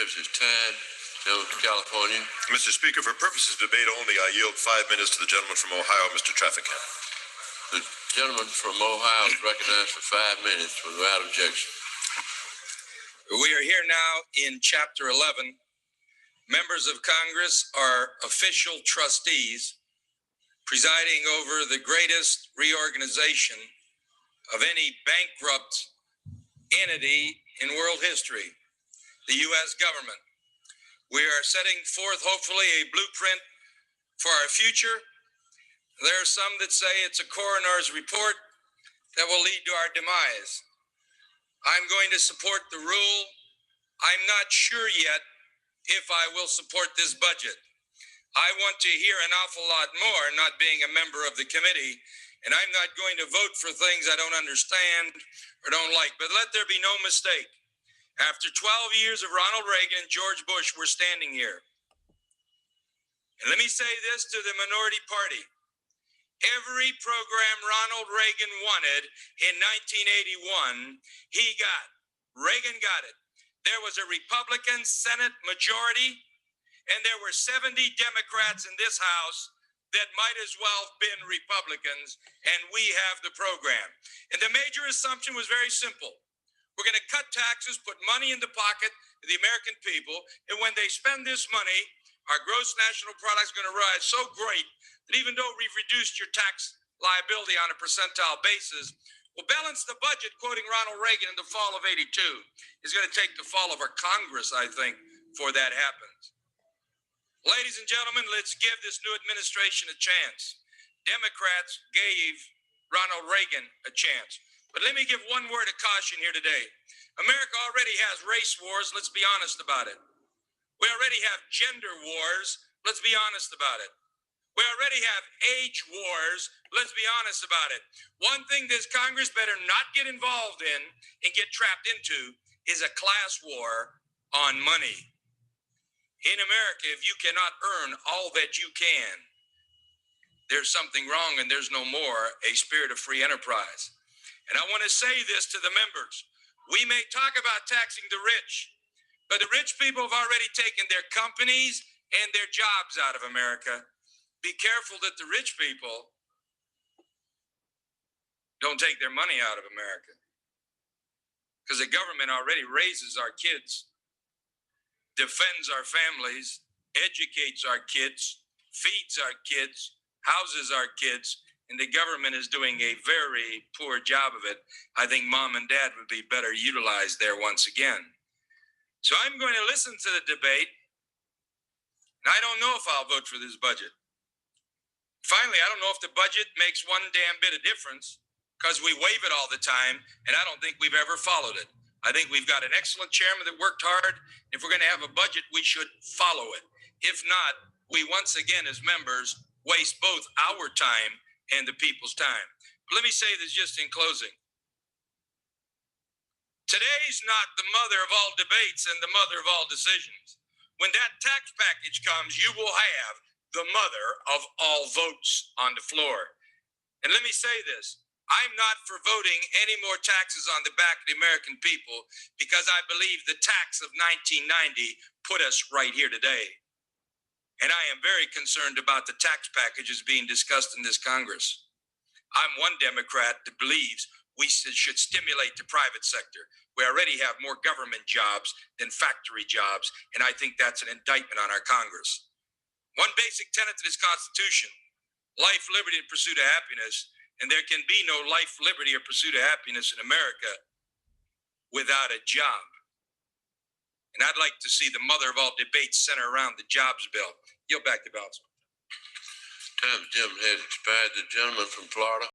reserves his time. Gentleman from California. Mr. Speaker, for purposes of debate only, I yield 5 minutes to the gentleman from Ohio, Mr. Traficant. The gentleman from Ohio is recognized for 5 minutes without objection. We are here now in Chapter 11. Members of Congress are official trustees presiding over the greatest reorganization of any bankrupt entity in world history, the U.S. government. We are setting forth, hopefully, a blueprint for our future. There are some that say it's a coroner's report that will lead to our demise. I'm going to support the rule. I'm not sure yet if I will support this budget. I want to hear an awful lot more, not being a member of the committee, and I'm not going to vote for things I don't understand or don't like. But let there be no mistake. After 12 years of Ronald Reagan and George Bush, we're standing here. And let me say this to the minority party. Every program Ronald Reagan wanted in 1981, he got. Reagan got it. There was a Republican Senate majority, and there were 70 Democrats in this House that might as well have been Republicans, and we have the program. And the major assumption was very simple. We're going to cut taxes, put money in the pocket of the American people, and when they spend this money, our gross national product is going to rise so great that even though we've reduced your tax liability on a percentile basis, we'll balance the budget, quoting Ronald Reagan in the fall of '82. It's going to take the fall of our Congress, I think, before that happens. Ladies and gentlemen, let's give this new administration a chance. Democrats gave Ronald Reagan a chance. But let me give one word of caution here today. America already has race wars. Let's be honest about it. We already have gender wars. Let's be honest about it. We already have age wars. Let's be honest about it. One thing this Congress better not get involved in and get trapped into is a class war on money. In America, if you cannot earn all that you can, there's something wrong, and there's no more a spirit of free enterprise. And I want to say this to the members. We may talk about taxing the rich, but the rich people have already taken their companies and their jobs out of America. Be careful that the rich people don't take their money out of America, because the government already raises our kids, defends our families, educates our kids, feeds our kids, houses our kids, and the government is doing a very poor job of it. I think mom and dad would be better utilized there once again. So I'm going to listen to the debate, and I don't know if I'll vote for this budget. Finally, I don't know if the budget makes one damn bit of difference, because we waive it all the time, and I don't think we've ever followed it. I think we've got an excellent chairman that worked hard. If we're going to have a budget, we should follow it. If not, we once again as members waste both our time and the people's time. But let me say this just in closing. Today's not the mother of all debates and the mother of all decisions. When that tax package comes, you will have the mother of all votes on the floor. And let me say this. I'm not for voting any more taxes on the back of the American people, because I believe the tax of 1990 put us right here today. And I am very concerned about the tax packages being discussed in this Congress. I'm one Democrat that believes we should stimulate the private sector. We already have more government jobs than factory jobs, and I think that's an indictment on our Congress. One basic tenet of this Constitution, life, liberty, and pursuit of happiness, and there can be no life, liberty, or pursuit of happiness in America without a job. And I'd like to see the mother of all debates center around the jobs bill. Yield back to balance. Time the gentleman has expired. The gentleman from Florida.